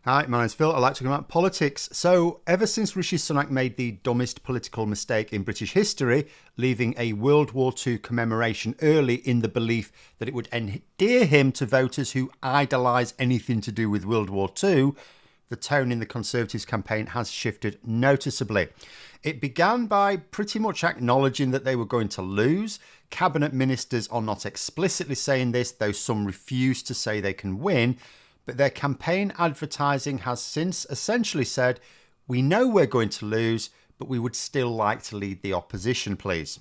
Hi, my name's Phil. I like talking about politics. So, ever since Rishi Sunak made the dumbest political mistake in British history, leaving a World War II commemoration early in the belief that it would endear him to voters who idolise anything to do with World War II, the tone in the Conservatives campaign has shifted noticeably. It began by pretty much acknowledging that they were going to lose. Cabinet ministers are not explicitly saying this, though some refuse to say they can win. But their campaign advertising has since essentially said, we know we're going to lose, but we would still like to lead the opposition, please.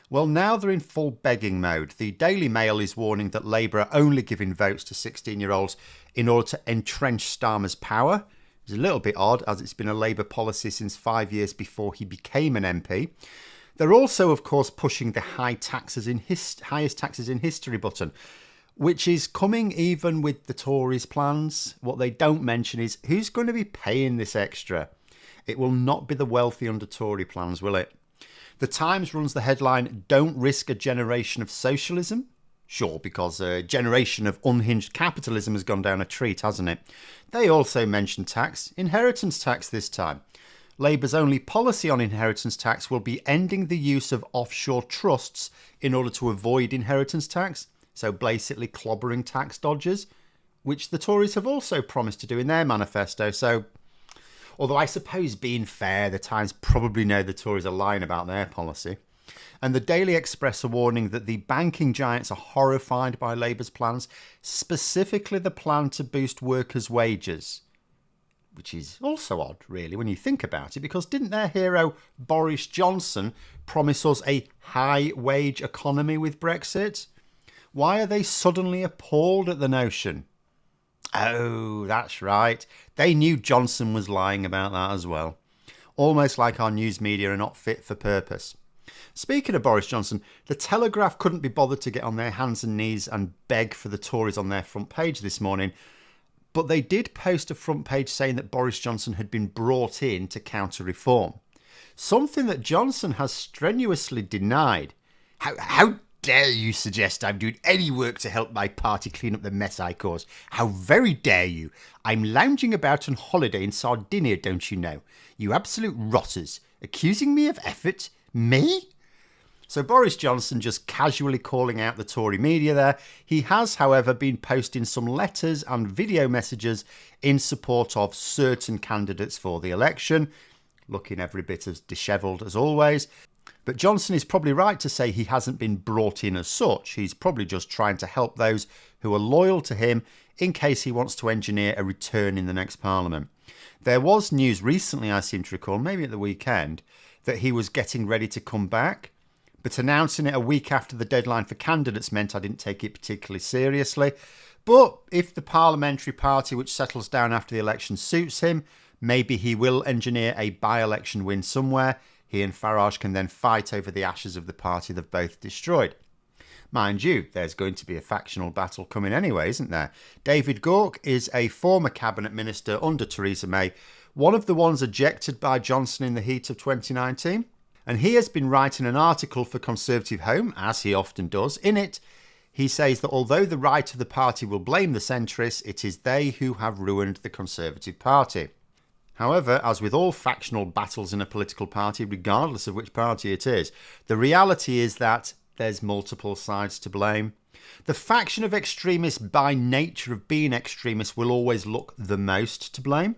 Well, now they're in full begging mode. The Daily Mail is warning that Labour are only giving votes to 16-year-olds in order to entrench Starmer's power. It's a little bit odd, as it's been a Labour policy since 5 years before he became an MP. They're also, of course, pushing the highest taxes in history button, which is coming even with the Tories' plans. What they don't mention is who's going to be paying this extra. It will not be the wealthy under Tory plans, will it? The Times runs the headline, "Don't risk a generation of socialism." Sure, because a generation of unhinged capitalism has gone down a treat, hasn't it? They also mention tax, inheritance tax this time. Labour's only policy on inheritance tax will be ending the use of offshore trusts in order to avoid inheritance tax. So basically clobbering tax dodgers, which the Tories have also promised to do in their manifesto. So, although I suppose being fair, the Times probably know the Tories are lying about their policy. And the Daily Express are warning that the banking giants are horrified by Labour's plans, specifically the plan to boost workers' wages. Which is also odd, really, when you think about it, because didn't their hero Boris Johnson promise us a high-wage economy with Brexit? Why are they suddenly appalled at the notion? Oh, that's right. They knew Johnson was lying about that as well. Almost like our news media are not fit for purpose. Speaking of Boris Johnson, the Telegraph couldn't be bothered to get on their hands and knees and beg for the Tories on their front page this morning, but they did post a front page saying that Boris Johnson had been brought in to counter-reform. Something that Johnson has strenuously denied. How dare you suggest I'm doing any work to help my party clean up the mess I caused? How very dare you? I'm lounging about on holiday in Sardinia, don't you know? You absolute rotters. Accusing me of effort? Me? So Boris Johnson just casually calling out the Tory media there. He has, however, been posting some letters and video messages in support of certain candidates for the election, looking every bit as dishevelled as always. But Johnson is probably right to say he hasn't been brought in as such. He's probably just trying to help those who are loyal to him in case he wants to engineer a return in the next Parliament. There was news recently, I seem to recall, maybe at the weekend, that he was getting ready to come back. But announcing it a week after the deadline for candidates meant I didn't take it particularly seriously. But if the parliamentary party which settles down after the election suits him, maybe he will engineer a by-election win somewhere. He and Farage can then fight over the ashes of the party they've both destroyed. Mind you, there's going to be a factional battle coming anyway, isn't there? David Gauke is a former cabinet minister under Theresa May, one of the ones ejected by Johnson in the heat of 2019. And he has been writing an article for Conservative Home, as he often does. In it, he says that although the right of the party will blame the centrists, it is they who have ruined the Conservative Party. However, as with all factional battles in a political party, regardless of which party it is, the reality is that there's multiple sides to blame. The faction of extremists, by nature of being extremists, will always look the most to blame.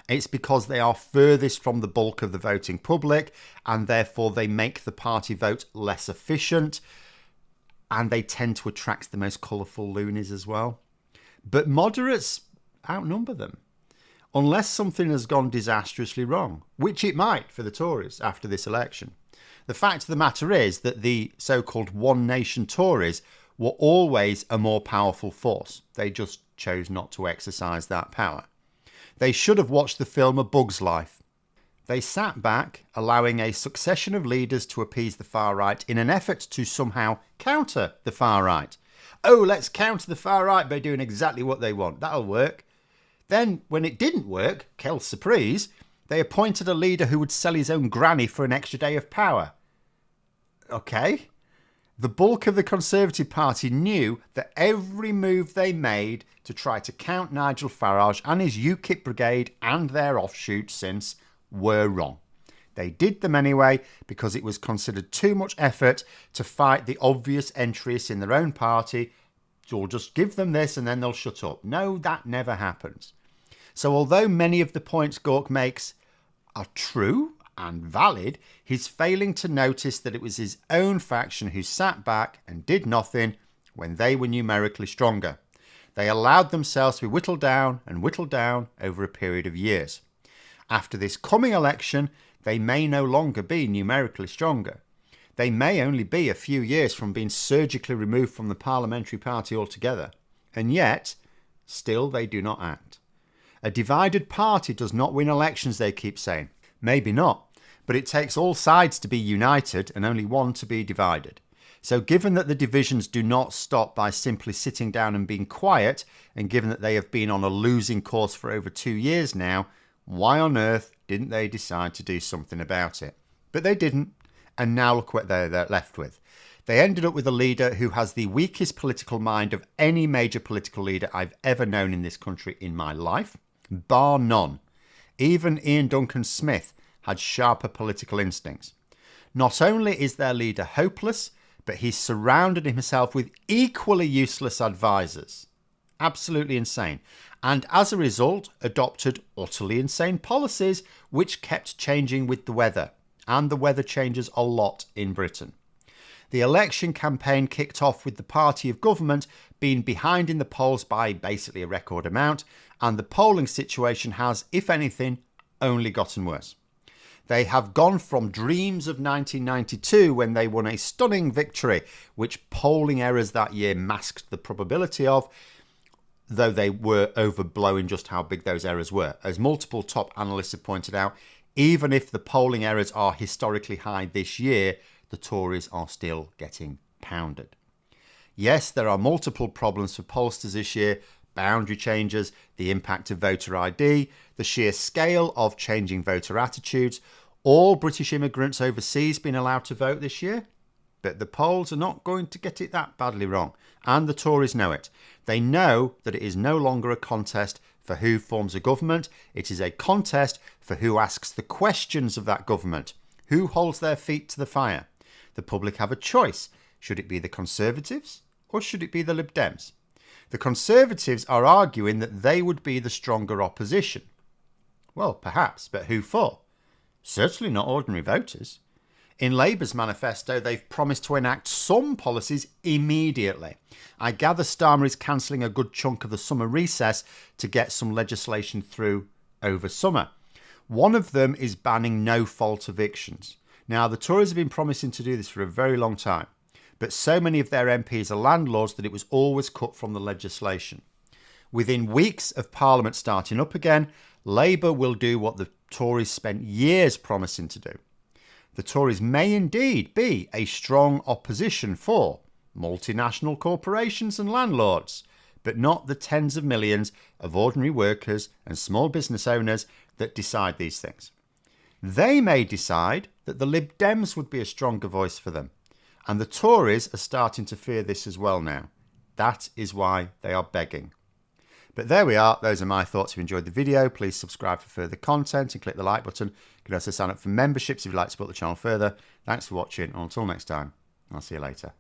It's because they are furthest from the bulk of the voting public, and therefore they make the party vote less efficient, and they tend to attract the most colourful loonies as well. But moderates outnumber them. Unless something has gone disastrously wrong, which it might for the Tories after this election. The fact of the matter is that the so-called One Nation Tories were always a more powerful force. They just chose not to exercise that power. They should have watched the film A Bug's Life. They sat back, allowing a succession of leaders to appease the far right in an effort to somehow counter the far right. Oh, let's counter the far right by doing exactly what they want. That'll work. Then, when it didn't work, quelle surprise, they appointed a leader who would sell his own granny for an extra day of power. Okay. The bulk of the Conservative Party knew that every move they made to try to count Nigel Farage and his UKIP brigade and their offshoots since were wrong. They did them anyway because it was considered too much effort to fight the obvious entries in their own party. You'll just give them this and then they'll shut up. No, that never happens. So although many of the points Gawke makes are true and valid, he's failing to notice that it was his own faction who sat back and did nothing when they were numerically stronger. They allowed themselves to be whittled down over a period of years. After this coming election, they may no longer be numerically stronger. They may only be a few years from being surgically removed from the parliamentary party altogether. And yet, still they do not act. A divided party does not win elections, they keep saying. Maybe not, but it takes all sides to be united and only one to be divided. So given that the divisions do not stop by simply sitting down and being quiet, and given that they have been on a losing course for over 2 years now, why on earth didn't they decide to do something about it? But they didn't, and now look what they're left with. They ended up with a leader who has the weakest political mind of any major political leader I've ever known in this country in my life, bar none. Even Ian Duncan Smith had sharper political instincts. Not only is their leader hopeless, but he's surrounded himself with equally useless advisors. Absolutely insane. And as a result, adopted utterly insane policies which kept changing with the weather. And the weather changes a lot in Britain. The election campaign kicked off with the party of government being behind in the polls by basically a record amount, and the polling situation has, if anything, only gotten worse. They have gone from dreams of 1992 when they won a stunning victory, which polling errors that year masked the probability of, though they were overblowing just how big those errors were. As multiple top analysts have pointed out, even if the polling errors are historically high this year, the Tories are still getting pounded. Yes, there are multiple problems for pollsters this year: boundary changes, the impact of voter ID, the sheer scale of changing voter attitudes, all British immigrants overseas being allowed to vote this year. But the polls are not going to get it that badly wrong, and the Tories know it. They know that it is no longer a contest for who forms a government. It is a contest for who asks the questions of that government, who holds their feet to the fire. The public have a choice. Should it be the Conservatives or should it be the Lib Dems? The Conservatives are arguing that they would be the stronger opposition. Well, perhaps, but who for? Certainly not ordinary voters. In Labour's manifesto, they've promised to enact some policies immediately. I gather Starmer is cancelling a good chunk of the summer recess to get some legislation through over summer. One of them is banning no-fault evictions. Now, the Tories have been promising to do this for a very long time, but so many of their MPs are landlords that it was always cut from the legislation. Within weeks of Parliament starting up again, Labour will do what the Tories spent years promising to do. The Tories may indeed be a strong opposition for multinational corporations and landlords, but not the tens of millions of ordinary workers and small business owners that decide these things. They may decide that the Lib Dems would be a stronger voice for them, and the Tories are starting to fear this as well now. That is why they are begging. But there we are. Those are my thoughts. If you enjoyed the video, please subscribe for further content and click the like button. You can also sign up for memberships if you'd like to support the channel further. Thanks for watching, and until next time, I'll see you later.